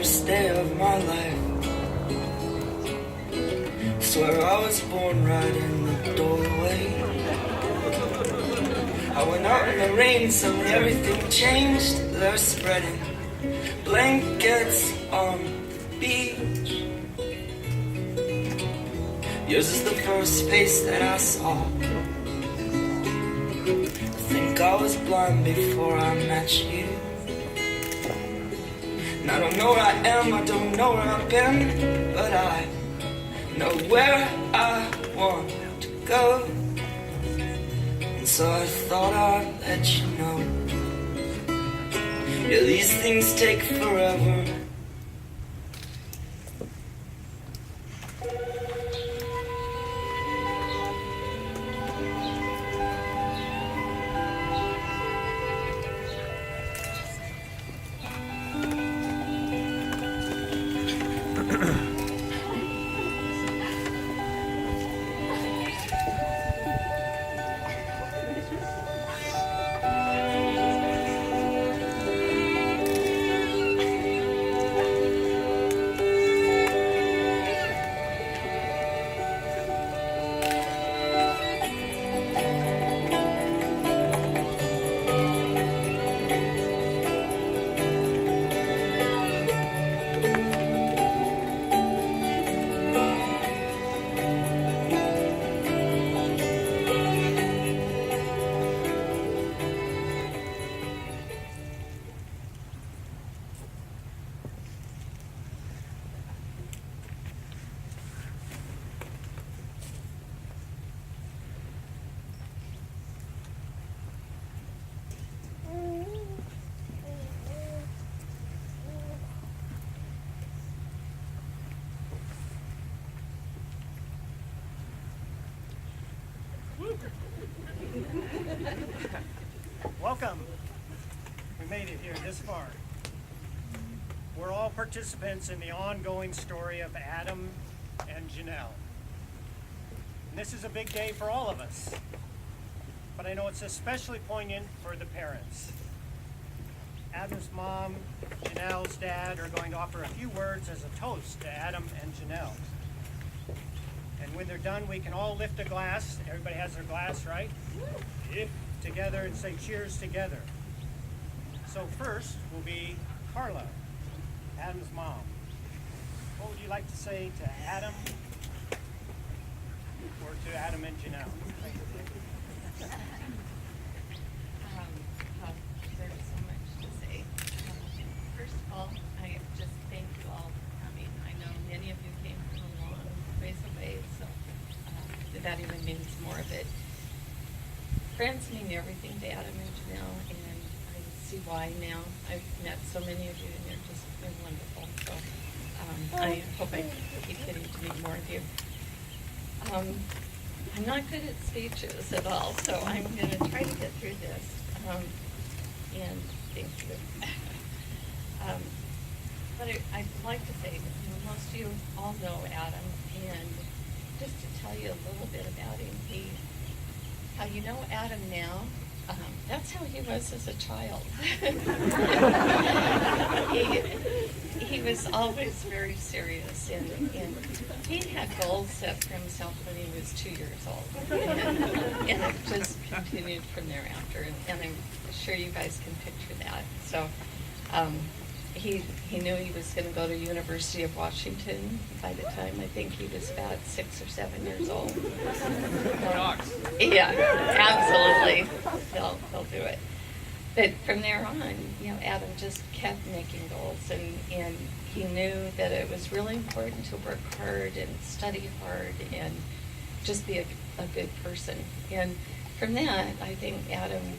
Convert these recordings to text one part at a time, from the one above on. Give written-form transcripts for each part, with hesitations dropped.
first day of my life. Swear I was born right in the doorway. I went out in the rain, suddenly everything changed. They're spreading blankets on the beach. Yours is the first face that I saw. I think I was blind before I met you. And I don't know where I am, I don't know where I've been, but I know where I want to go. And so I thought I'd let you know. Yeah, these things take forever. Welcome. We made it here this far. We're all participants in the ongoing story of Adam and Janelle. And this is a big day for all of us, but I know it's especially poignant for the parents. Adam's mom, Janelle's dad are going to offer a few words as a toast to Adam and Janelle. And when they're done, we can all lift a glass. Everybody has their glass, right? Lift together and say cheers together. So first will be Carla, Adam's mom. What would you like to say to Adam or to Adam and Janelle? There's so much to say. First of all, I just thank you all for coming. I know many of you came from a long ways away, so that even means more of it. Friends mean everything to Adam and Janelle, and I see why now. I've met so many of you, and you're just been wonderful. So I hope I keep getting to meet more of you. I'm not good at speeches at all, so I'm going to try to get through this. And thank you. But I'd like to say, most of you all know Adam, and just to tell you a little bit about him, how you know Adam now, that's how he was as a child. He was always very serious, and he had goals set for himself when he was 2 years old. And it just continued from thereafter, and I'm sure you guys can picture that. So he knew he was going to go to University of Washington by the time I think he was about 6 or 7 years old. Yeah, absolutely. They'll do it. But from there on, Adam just kept making goals, and he knew that it was really important to work hard and study hard and just be a good person. And from that, I think Adam,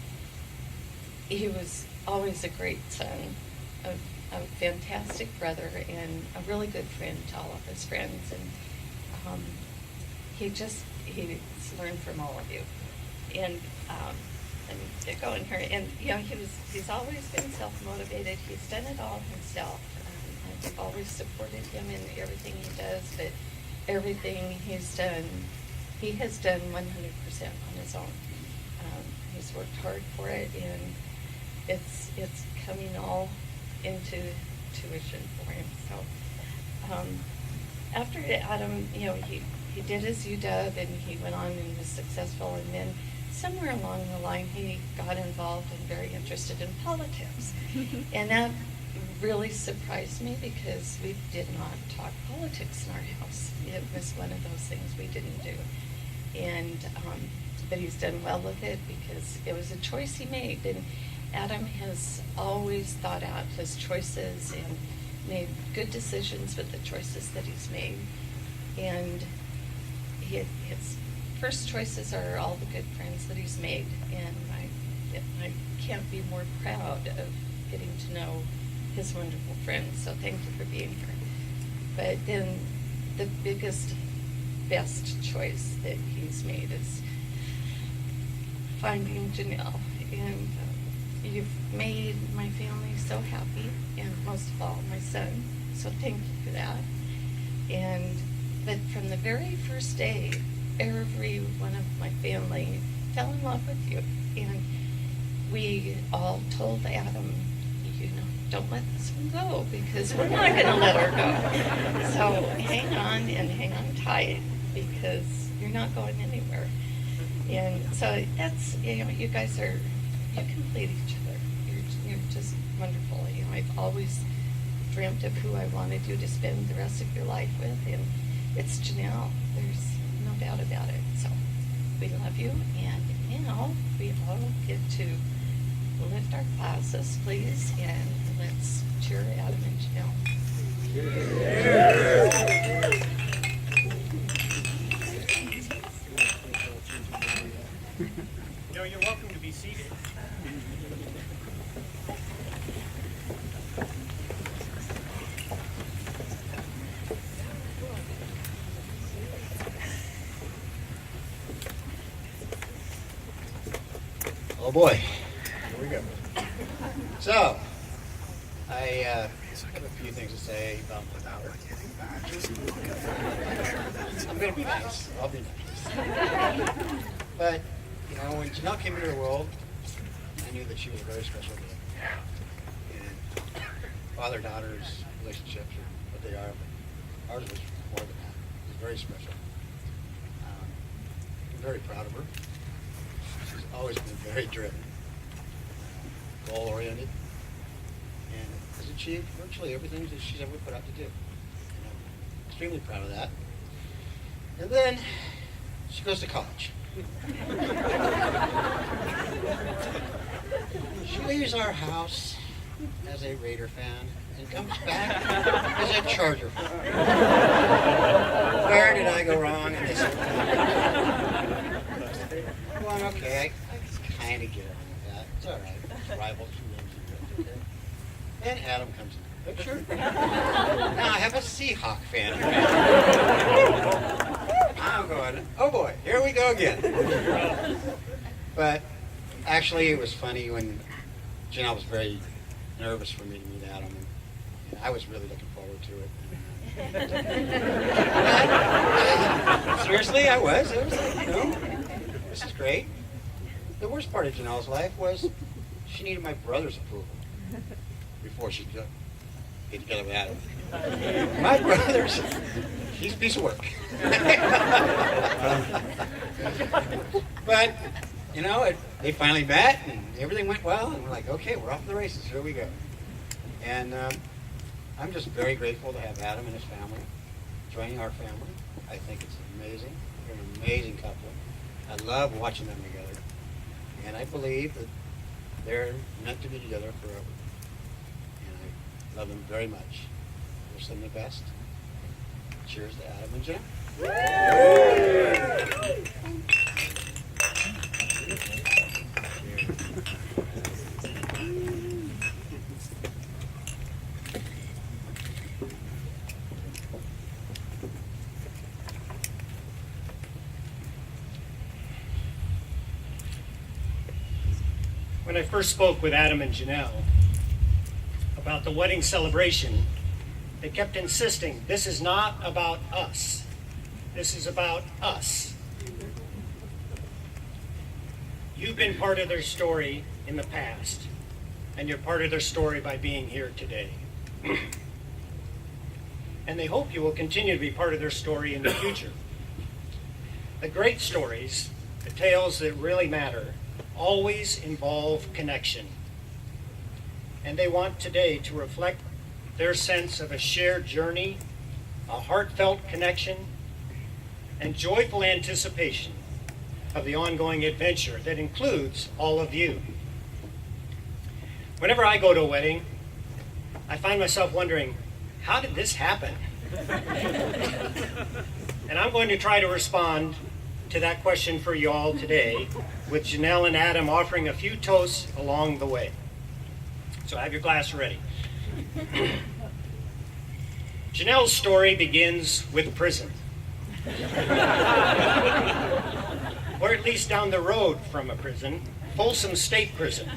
he was always a great son, a fantastic brother, and a really good friend to all of his friends. And he's learned from all of you. And let me get going here. And he's always been self-motivated. He's done it all himself. I've always supported him in everything he does, but everything he's done, he has done 100% on his own. He's worked hard for it, and it's coming all into tuition for him. So after Adam, he did his UW and he went on and was successful, and then somewhere along the line he got involved and very interested in politics. And that really surprised me because we did not talk politics in our house. It was one of those things we didn't do. And but he's done well with it because it was a choice he made. And Adam has always thought out his choices and made good decisions with the choices that he's made. And his first choices are all the good friends that he's made. And I can't be more proud of getting to know his wonderful friends. So thank you for being here. But then the biggest, best choice that he's made is finding Janelle. And you've made my family so happy, and most of all, my son. So thank you for that. But from the very first day, every one of my family fell in love with you. And we all told Adam, don't let this one go, because we're not going to let her go. So hang on and hang on tight, because you're not going anywhere. And so that's, you guys you complete each other. You're just wonderful. I've always dreamt of who I wanted you to spend the rest of your life with, and it's Janelle. There's no doubt about it. So we love you, and now we all get to lift our glasses, please, and let's cheer Adam and Janelle. You're welcome to be seated. Oh boy, here we go. So, I have a few things to say about my daughter. I'm going to be nice. I'll be nice. But, when Janelle came into the world, I knew that she was a very special being. And father-daughter's relationships are what they are, but ours was more than that. It was very special. I'm very proud of her. She's always been very driven, goal-oriented, and has achieved virtually everything that she's ever put out to do. And I'm extremely proud of that. And then she goes to college. She leaves our house as a Raider fan and comes back as a Charger fan. Where did I go wrong in this? Well, okay, I kind of get it with that. It's all right. It's rivals who wins. Okay. Then Adam comes in the picture. Now I have a Seahawk fan. I'm going, oh boy, here we go again. But actually, it was funny when Janelle was very nervous for me to meet Adam, and I was really looking forward to it. Seriously, I was. I was like, this is great. The worst part of Janelle's life was she needed my brother's approval before she could get together with Adam. My brother's, he's a piece of work. But, they finally met and everything went well, and we're like, okay, we're off to the races, here we go. And I'm just very grateful to have Adam and his family joining our family. I think it's amazing. They're an amazing couple. I love watching them together. And I believe that they're meant to be together forever. And I love them very much. Wish them the best. Cheers to Adam and Jen. When I first spoke with Adam and Janelle about the wedding celebration, they kept insisting, this is not about us. This is about us. You've been part of their story in the past, and you're part of their story by being here today. And they hope you will continue to be part of their story in the future. The great stories, the tales that really matter, always involve connection. And they want today to reflect their sense of a shared journey, a heartfelt connection, and joyful anticipation of the ongoing adventure that includes all of you. Whenever I go to a wedding, I find myself wondering, how did this happen? And I'm going to try to respond to that question for you all today, with Janelle and Adam offering a few toasts along the way. So have your glass ready. Janelle's story begins with prison. Or at least down the road from a prison, Folsom State Prison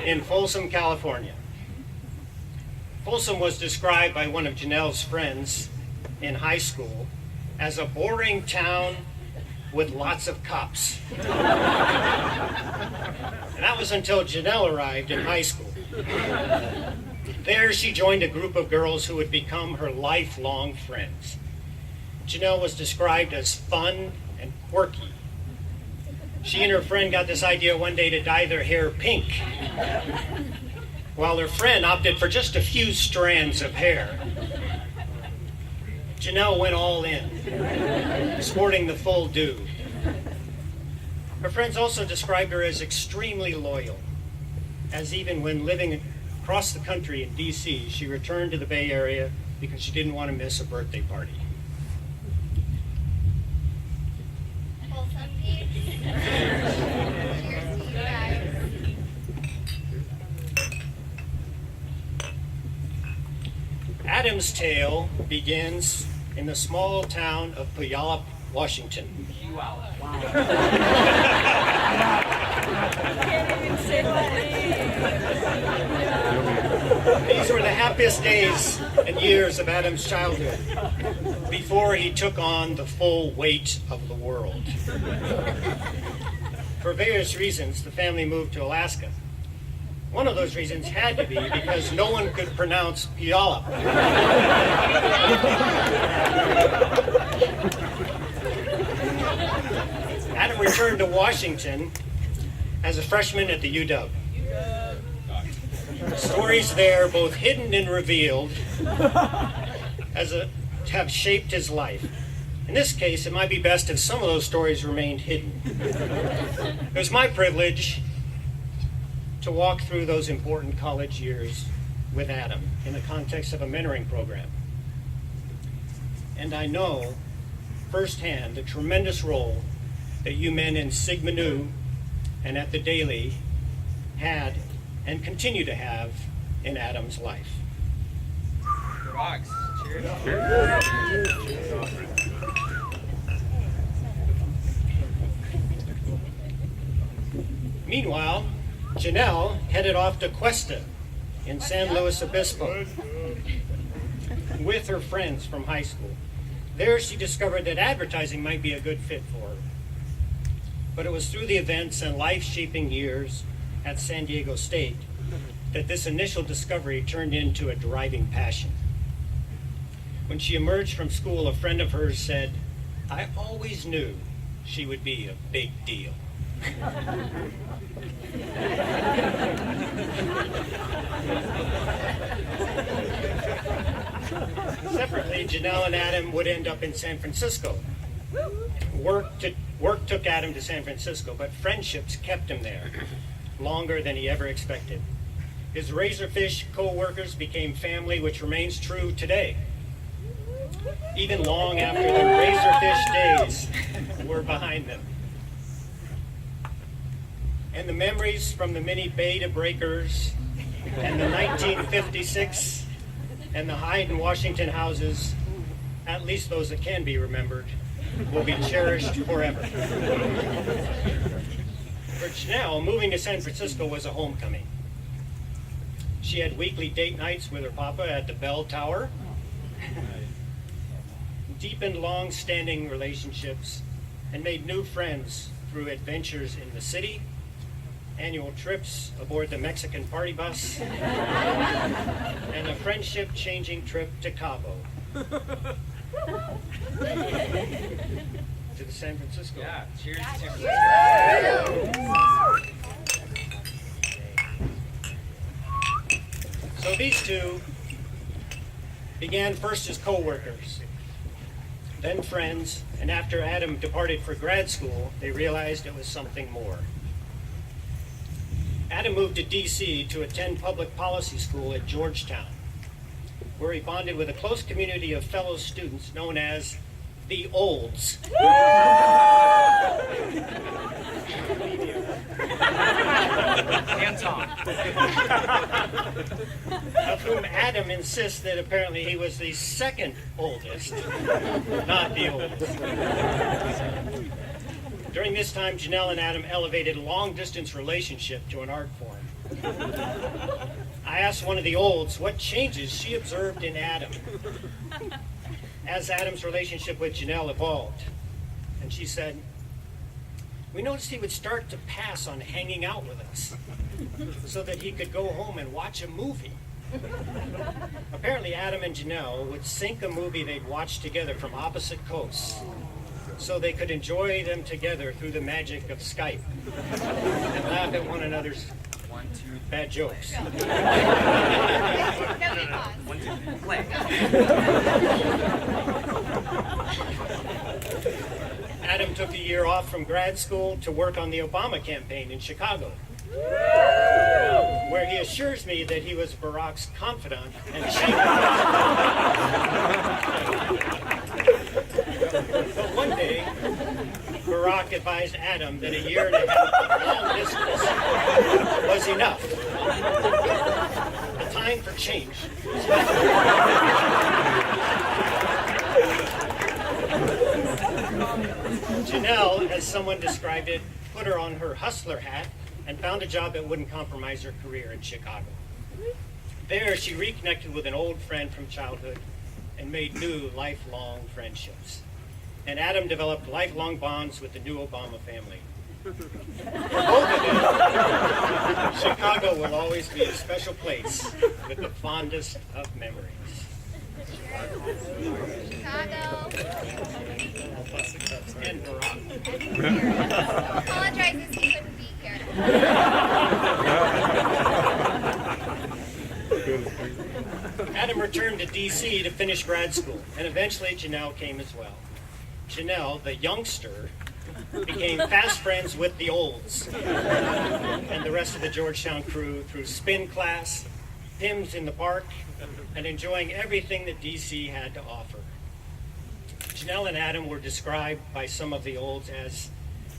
in Folsom, California. Folsom was described by one of Janelle's friends in high school as a boring town with lots of cops. And that was until Janelle arrived in high school. There she joined a group of girls who would become her lifelong friends. Janelle was described as fun and quirky. She and her friend got this idea one day to dye their hair pink, while her friend opted for just a few strands of hair. Janelle went all in, sporting the full do. Her friends also described her as extremely loyal, as even when living across the country in D.C., she returned to the Bay Area because she didn't want to miss a birthday party. Cheers to you guys. Adam's tale begins in the small town of Puyallup, Washington. These were the happiest days and years of Adam's childhood before he took on the full weight of the world. For various reasons, the family moved to Alaska. One of those reasons had to be because no one could pronounce Puyallup. Adam returned to Washington as a freshman at the UW. Stories there, both hidden and revealed, have shaped his life. In this case, it might be best if some of those stories remained hidden. It was my privilege to walk through those important college years with Adam in the context of a mentoring program. And I know firsthand the tremendous role that you men in Sigma Nu and at the Daily had and continue to have in Adam's life. Rocks. Cheers. Meanwhile, Janelle headed off to Cuesta in San Luis Obispo with her friends from high school. There she discovered that advertising might be a good fit for her. But it was through the events and life-shaping years at San Diego State that this initial discovery turned into a driving passion. When she emerged from school, a friend of hers said, "I always knew she would be a big deal." Separately, Janelle and Adam would end up in San Francisco. Work took Adam to San Francisco, but friendships kept him there longer than he ever expected. His Razorfish co-workers became family, which remains true today, even long after the Razorfish days were behind them. And the memories from the mini Beta Breakers and the 1956 and the Hyde and Washington houses, at least those that can be remembered, will be cherished forever. For Janelle, moving to San Francisco was a homecoming. She had weekly date nights with her papa at the Bell Tower, deepened long-standing relationships, and made new friends through adventures in the city annual trips aboard the Mexican party bus, and a friendship-changing trip to Cabo. To the San Francisco. Yeah, cheers to San Francisco. So these two began first as co-workers, then friends, and after Adam departed for grad school, they realized it was something more. Adam moved to D.C. to attend public policy school at Georgetown, where he bonded with a close community of fellow students known as the Olds. And Tom. Of whom Adam insists that apparently he was the second oldest, not the oldest. During this time, Janelle and Adam elevated a long-distance relationship to an art form. I asked one of the Olds what changes she observed in Adam as Adam's relationship with Janelle evolved. And she said, "We noticed he would start to pass on hanging out with us so that he could go home and watch a movie." Apparently, Adam and Janelle would sync a movie they'd watched together from opposite coasts so they could enjoy them together through the magic of Skype and laugh at one another's bad jokes. Play. Adam took a year off from grad school to work on the Obama campaign in Chicago, where he assures me that he was Barack's confidant and chief. But one day, Barack advised Adam that a year and a half of long distance was enough. The time for change. Janelle, as someone described it, put her on her hustler hat and found a job that wouldn't compromise her career in Chicago. There, she reconnected with an old friend from childhood and made new lifelong friendships. And Adam developed lifelong bonds with the new Obama family. For both of them, Chicago will always be a special place with the fondest of memories. Chicago. And Barack. Apologizes he couldn't be here. Adam returned to D.C. to finish grad school, and eventually Janelle came as well. Janelle, the youngster, became fast friends with the Olds and the rest of the Georgetown crew through spin class, hymns in the park, and enjoying everything that D.C. had to offer. Janelle and Adam were described by some of the Olds as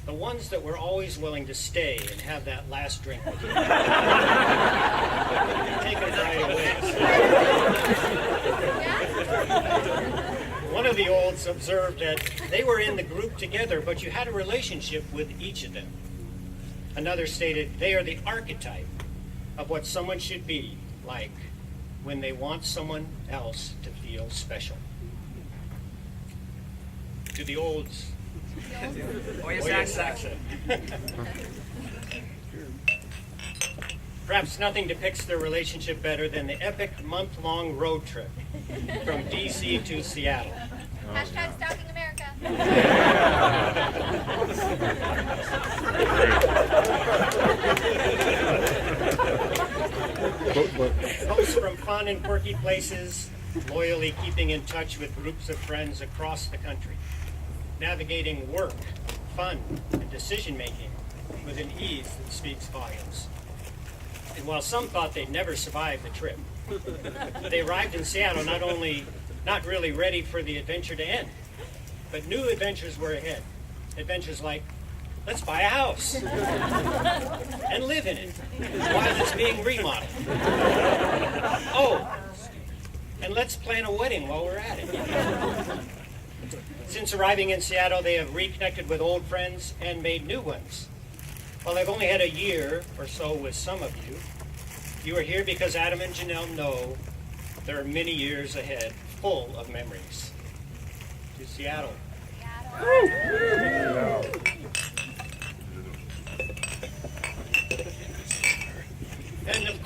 the ones that were always willing to stay and have that last drink with you. Take them right away. One of the Olds observed that they were in the group together, but you had a relationship with each of them. Another stated, they are the archetype of what someone should be like when they want someone else to feel special. To the Olds, Oya Saxa. perhaps nothing depicts their relationship better than the epic month-long road trip from D.C. to Seattle. Hashtag Stalking America. Posts from fun and quirky places, loyally keeping in touch with groups of friends across the country, navigating work, fun, and decision-making with an ease that speaks volumes. And while some thought they'd never survive the trip, they arrived in Seattle not really ready for the adventure to end, but new adventures were ahead. Adventures like, let's buy a house and live in it while it's being remodeled. Oh, and let's plan a wedding while we're at it. Since arriving in Seattle, they have reconnected with old friends and made new ones. While I've only had a year or so with some of you, you are here because Adam and Janelle know there are many years ahead full of memories. To Seattle.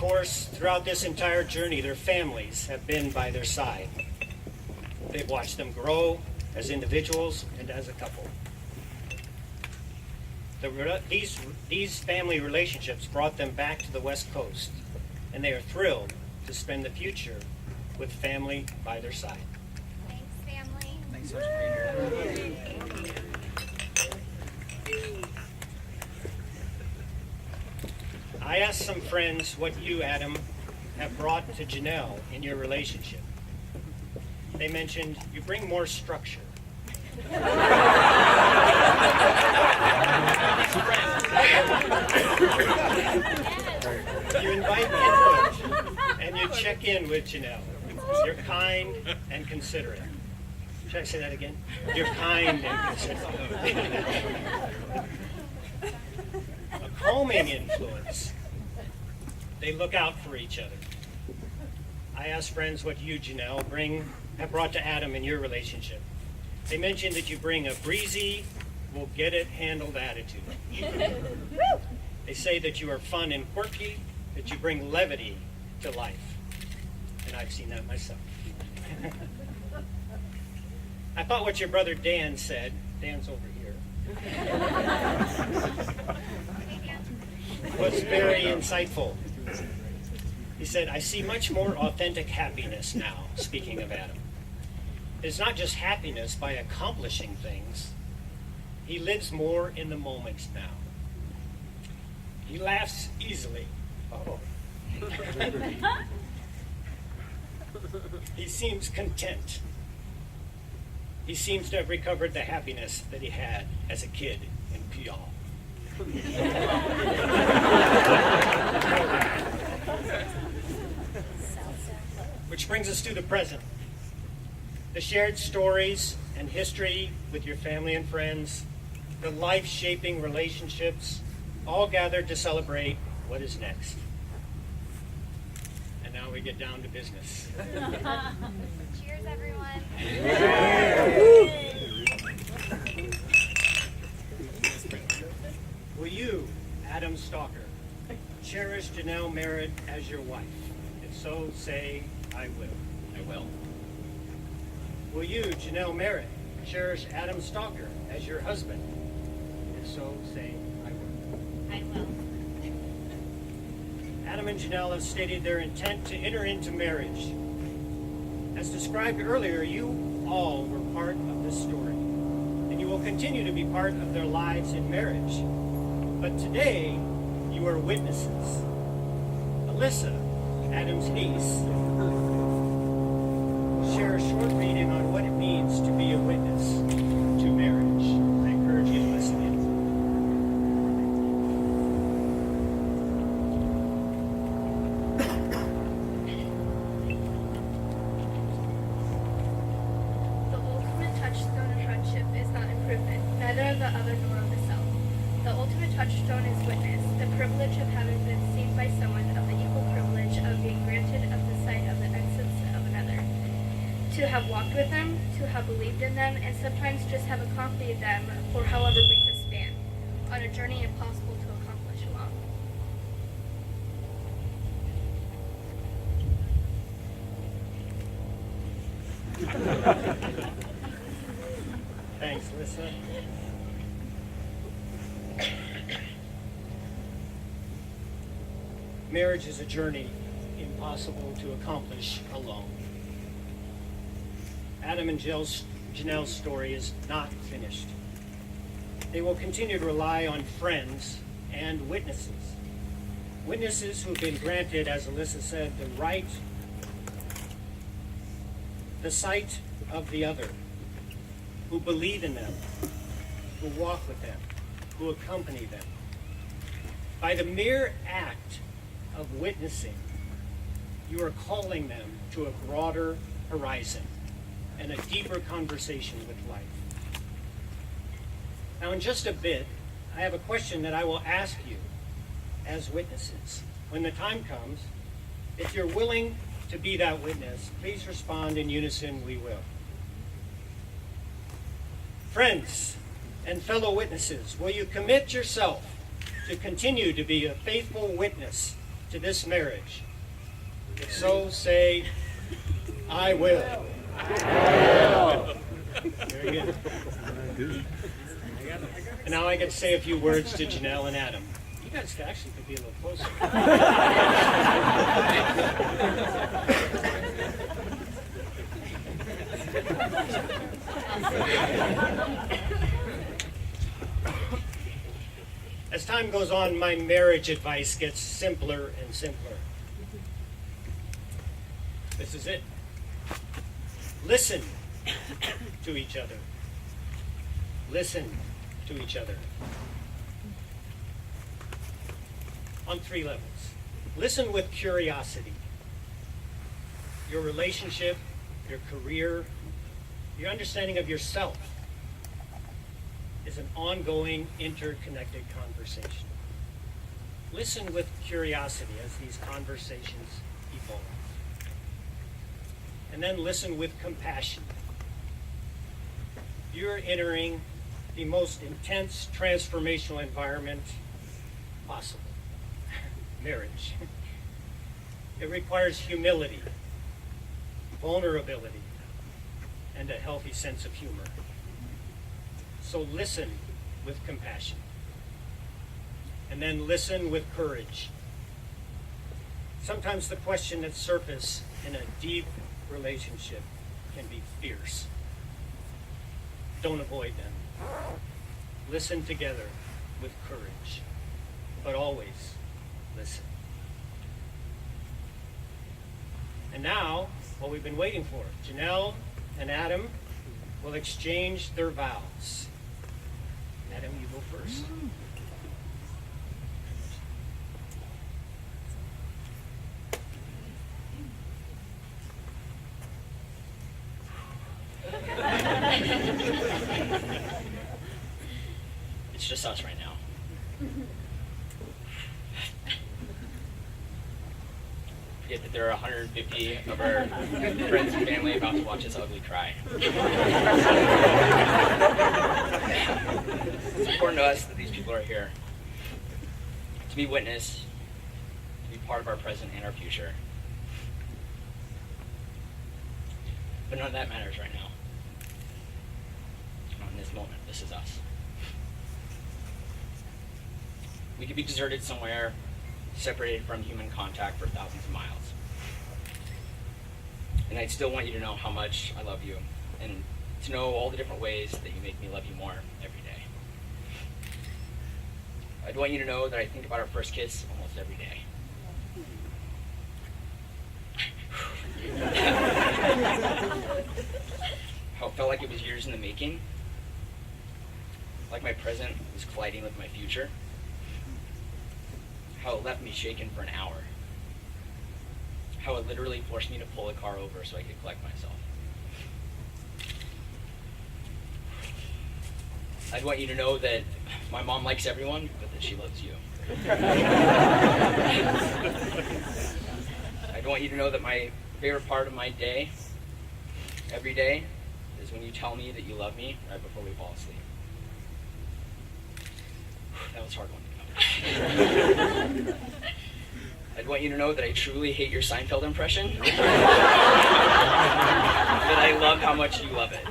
course, throughout this entire journey, their families have been by their side. They've watched them grow as individuals and as a couple. These family relationships brought them back to the West Coast, and they are thrilled to spend the future with family by their side. Thanks, family. Thanks so much for being here. I asked some friends what you, Adam, have brought to Janelle in your relationship. They mentioned you bring more structure. You invite input and you check in with Janelle. You're kind and considerate. Should I say that again? You're kind and considerate. A calming influence. They look out for each other. I asked friends what you, Janelle, have brought to Adam in your relationship. They mentioned that you bring a breezy, we'll get it handled attitude. They say that you are fun and quirky, that you bring levity to life. And I've seen that myself. I thought what your brother Dan said, Dan's over here, was very insightful. He said, I see much more authentic happiness now, speaking of Adam. It's not just happiness by accomplishing things. He lives more in the moment now. He laughs easily. Oh. He seems content. He seems to have recovered the happiness that he had as a kid in Puyallup. Which brings us to the present. The shared stories and history with your family and friends, the life-shaping relationships, all gathered to celebrate what is next. And now we get down to business. Cheers, everyone. Will you, Adam Stalker, cherish Janelle Merritt as your wife? If so, say, I will. I will. Will you, Janelle Merritt, cherish Adam Stalker as your husband? If so, say, I will. I will. Adam and Janelle have stated their intent to enter into marriage. As described earlier, you all were part of this story, and you will continue to be part of their lives in marriage. But today, you are witnesses. Alyssa, Adam's niece, will share a short reading on what it means to be a witness to marriage. I encourage you to listen in. The ultimate touchstone of friendship is not improvement, neither of the other nor of the self. The ultimate touchstone is witness, the privilege of having been seen by someone of the equal privilege of being granted of the sight of the essence of another. To have walked with them, to have believed in them, and sometimes just have accompanied them for however brief a span, on a journey impossible to accomplish alone. Thanks, Alyssa. Marriage is a journey impossible to accomplish alone. Adam and Janelle's story is not finished. They will continue to rely on friends and witnesses. Witnesses who've been granted, as Alyssa said, the sight of the other, who believe in them, who walk with them, who accompany them. By the mere act of witnessing, you are calling them to a broader horizon and a deeper conversation with life. Now, in just a bit, I have a question that I will ask you as witnesses. When the time comes, if you're willing to be that witness, please respond in unison, we will. Friends and fellow witnesses, will you commit yourself to continue to be a faithful witness to this marriage? If so, say, I will. Very good. And now I get to say a few words to Janelle and Adam. You guys actually could be a little closer. As time goes on, my marriage advice gets simpler and simpler. This is it. Listen to each other. Listen to each other. On 3 levels. Listen with curiosity. Your relationship, your career, your understanding of yourself is an ongoing, interconnected conversation. Listen with curiosity as these conversations evolve. And then listen with compassion. You're entering the most intense transformational environment possible. Marriage. It requires humility, vulnerability, and a healthy sense of humor. So listen with compassion. And then listen with courage. Sometimes the questions that surface in a deep relationship can be fierce. Don't avoid them. Listen together with courage, but always listen. And now, what we've been waiting for, Janelle and Adam will exchange their vows. Adam, you go first. It's just us right now. Forget that there are 150 of our friends and family about to watch us ugly cry. It's important to us that these people are here to be witness, to be part of our present and our future. But none of that matters right now. Not in this moment. This is us. We could be deserted somewhere, separated from human contact for thousands of miles. And I still want you to know how much I love you, and to know all the different ways that you make me love you more every day. I'd want you to know that I think about our first kiss almost every day. How it felt like it was years in the making, like my present was colliding with my future. How it left me shaken for an hour. How it literally forced me to pull a car over so I could collect myself. I'd want you to know that my mom likes everyone, but that she loves you. I'd want you to know that my favorite part of my day, every day, is when you tell me that you love me right before we fall asleep. That was a hard one to come. I'd want you to know that I truly hate your Seinfeld impression. That I love how much you love it.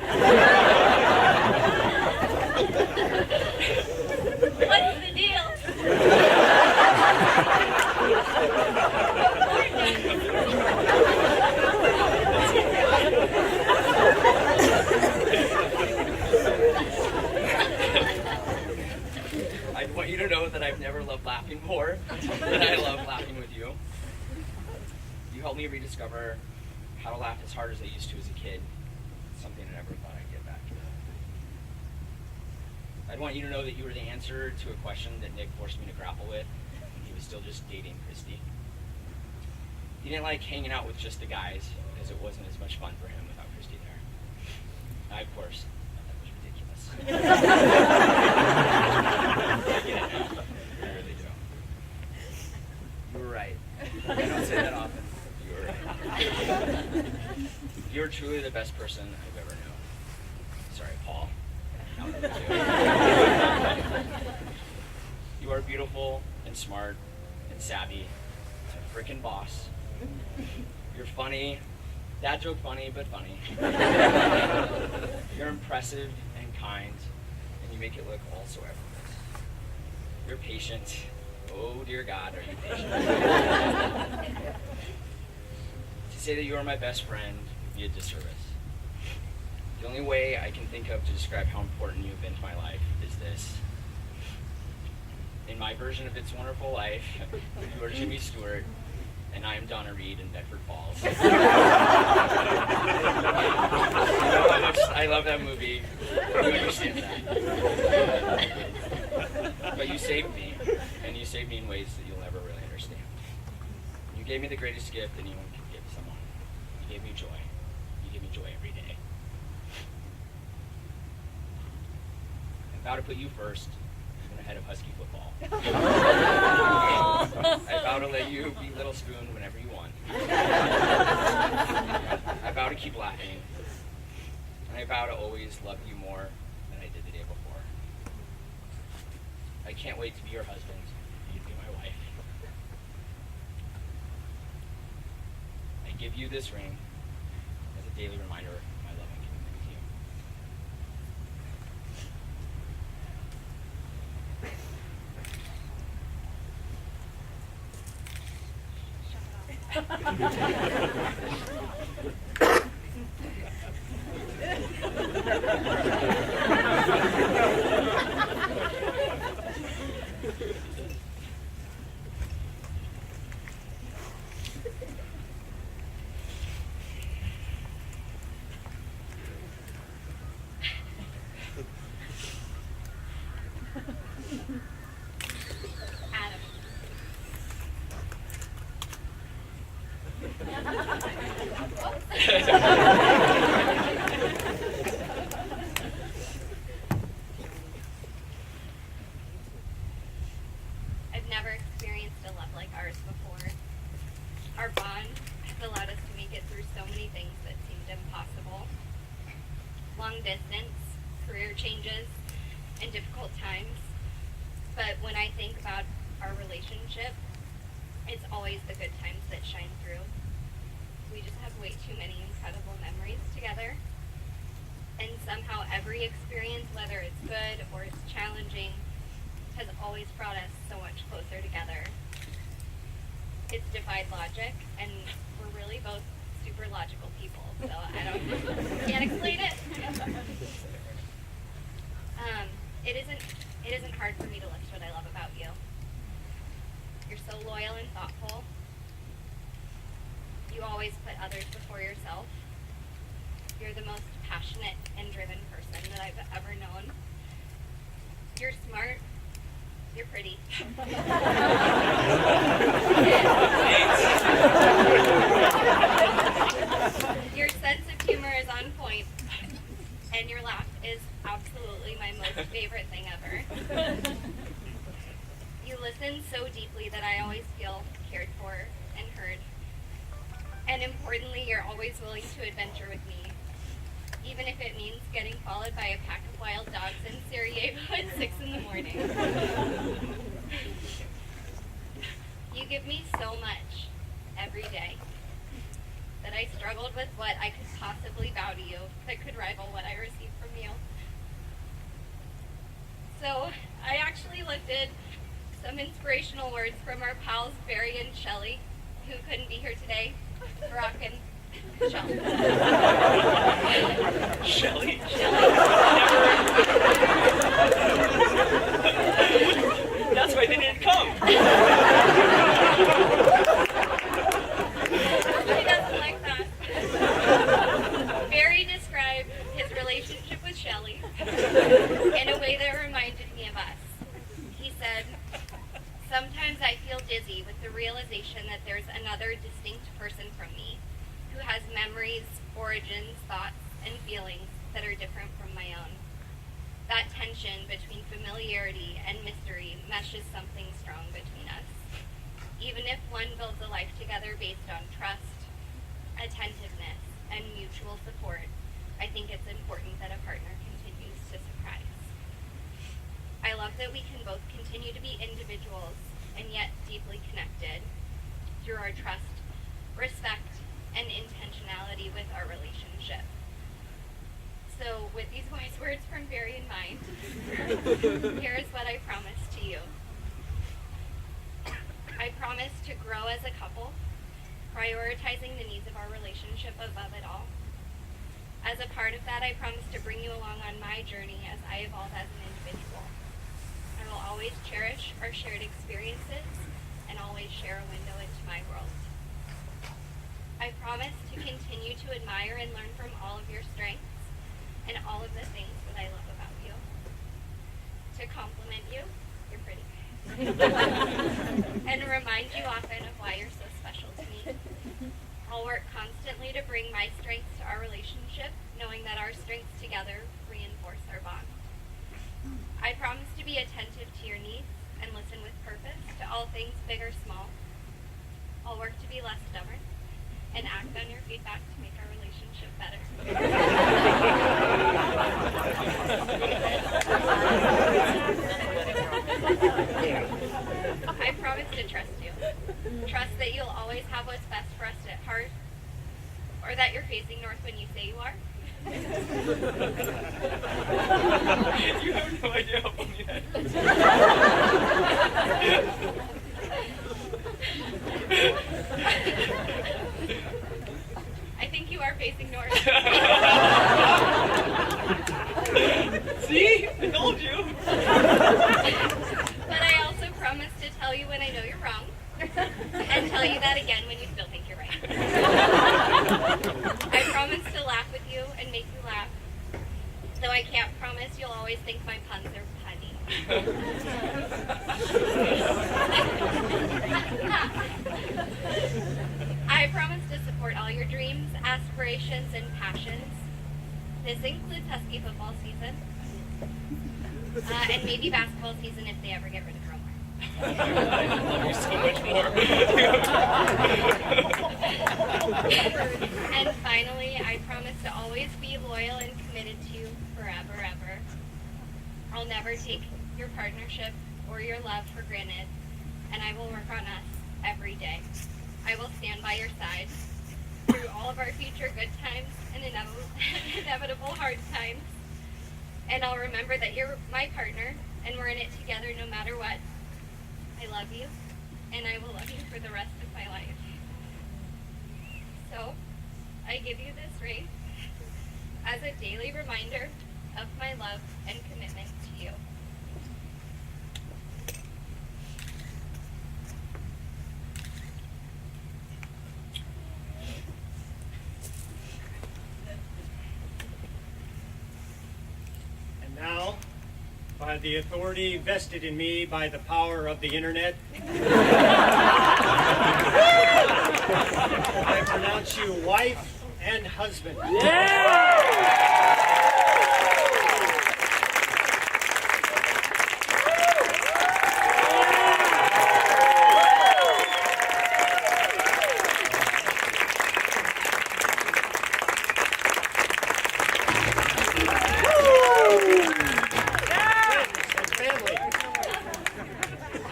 What's the deal? I'd want you to know that I've never loved laughing more than I love laughing with you. You helped me rediscover how to laugh as hard as I used to as a kid. Something I never thought I'd get back. I'd want you to know that you were the answer to a question that Nick forced me to grapple with when he was still just dating Christy. He didn't like hanging out with just the guys because it wasn't as much fun for him without Christy there. I, of course, thought that was ridiculous. I get it now. I really do. You were right. I don't say that often. You were right. You're truly the best person I've ever known. Sorry, Paul. Not with you. You are beautiful and smart and savvy frickin' boss. You're funny. Dad joke funny, but funny. You're impressive and kind, and you make it look all so effortless. You're patient. Oh dear God, are you patient? To say that you are my best friend would be a disservice. The only way I can think of to describe how important you have been to my life is this. In my version of It's a Wonderful Life, you are Jimmy Stewart, and I am Donna Reed in Bedford Falls. You know how much I love that movie. You understand that. But you saved me, and you saved me in ways that you'll never really understand. You gave me the greatest gift anyone could give someone. You gave me joy. You give me joy every day. I vow to put you first, even ahead of Husky football. I vow to let you be Little Spoon whenever you want. I vow to keep laughing. And I vow to always love you more than I did the day before. I can't wait to be your husband, you to be my wife. I give you this ring as a daily reminder of my love and commitment to you. Adam. I've never experienced a love like ours before. Our bond has allowed us to make it through so many things that seemed impossible. Long distance, career changes, and difficult times. But when I think about our relationship, it's always the good times that shine through. We just have way too many incredible memories together. And somehow every experience, whether it's good or it's challenging, has always brought us so much closer together. It's defied logic, and we're really both super logical people, so can't explain it. It isn't hard for me to list what I love about you. You're so loyal and thoughtful. You always put others before yourself. You're the most passionate and driven person that I've ever known. You're smart. You're pretty. Your sense of humor is on point, and your laugh is absolutely my most favorite thing ever. You listen so deeply that I always feel cared for and heard. And importantly, you're always willing to adventure with me, even if it means getting followed by a pack of wild dogs in Sarajevo at 6 in the morning. You give me so much every day that I struggled with what I could possibly vow to you that could rival what I received from you. So I actually lifted some inspirational words from our pals Barry and Shelley, who couldn't be here today. Brock and Shelley. Shelly. That's why they didn't come. She doesn't like that. Barry described his relationship with Shelley in a way that reminded me of us. He said, "Sometimes I feel dizzy with the realization that there's another distinct person from me who has memories, origins, thoughts, and feelings that are different from my own. That tension between familiarity and mystery meshes something strong between us. Even if one builds a life together based on trust, attentiveness, and mutual support, I think it's important that a partner continues to surprise. I love that we can both continue to be individuals and yet deeply connected, through our trust, respect, and intentionality with our relationship. So with these wise words from Barry in mind, here is what I promise to you. I promise to grow as a couple, prioritizing the needs of our relationship above it all. As a part of that, I promise to bring you along on my journey as I evolve as an individual. I will always cherish our shared experiences and always share a window into my world. I promise to continue to admire and learn from all of your strengths and all of the things that I love about you. To compliment you, you're pretty. And remind you often of why you're so special to me. I'll work constantly to bring my strengths to our relationship, knowing that our strengths together reinforce our bond. I promise to be attentive to your needs and listen with purpose to all things big or small. I'll work to be less stubborn and act on your feedback to make our relationship better. I promise to trust you. Trust that you'll always have what's best for us at heart, or that you're facing north when you say you are. You have no idea how funny that is. I think you are facing north. See? I told you. But I also promise to tell you when I know you're wrong, and tell you that again when you still think you're right. I promise to laugh with you and make you laugh, though I can't promise you'll always think my puns are punny. I promise to support all your dreams, aspirations, and passions. This includes Husky football season, and maybe basketball season if they ever get rid of Roma. I love you so much more. And finally, I promise to always be loyal and committed to you forever, ever. I'll never take your partnership or your love for granted, and I will work on us every day. I will stand by your side through all of our future good times and inevitable hard times. And I'll remember that you're my partner, and we're in it together no matter what. I love you, and I will love you for the rest of my life. So, I give you this ring as a daily reminder of my love and commitment to you. And now, by the authority vested in me by the power of the internet, I pronounce you wife and husband.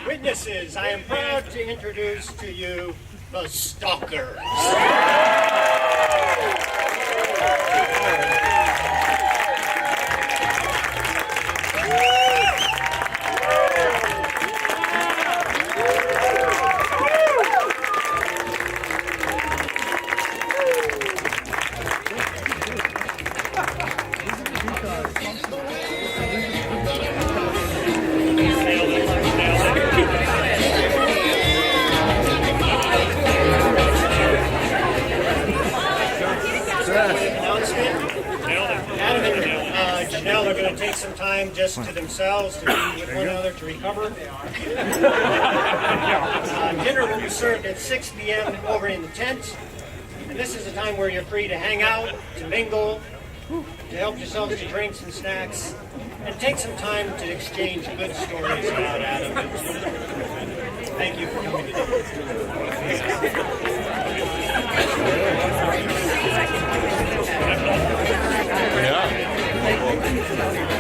Witnesses, I am proud to introduce to you the Stalkers. Janelle are going to take some time just to themselves to be with one another to recover. Dinner will be served at 6 p.m. over in the tent. And this is a time where you're free to hang out, to mingle, to help yourselves to drinks and snacks, and take some time to exchange good stories about Adam. Thank you for coming today. Yeah.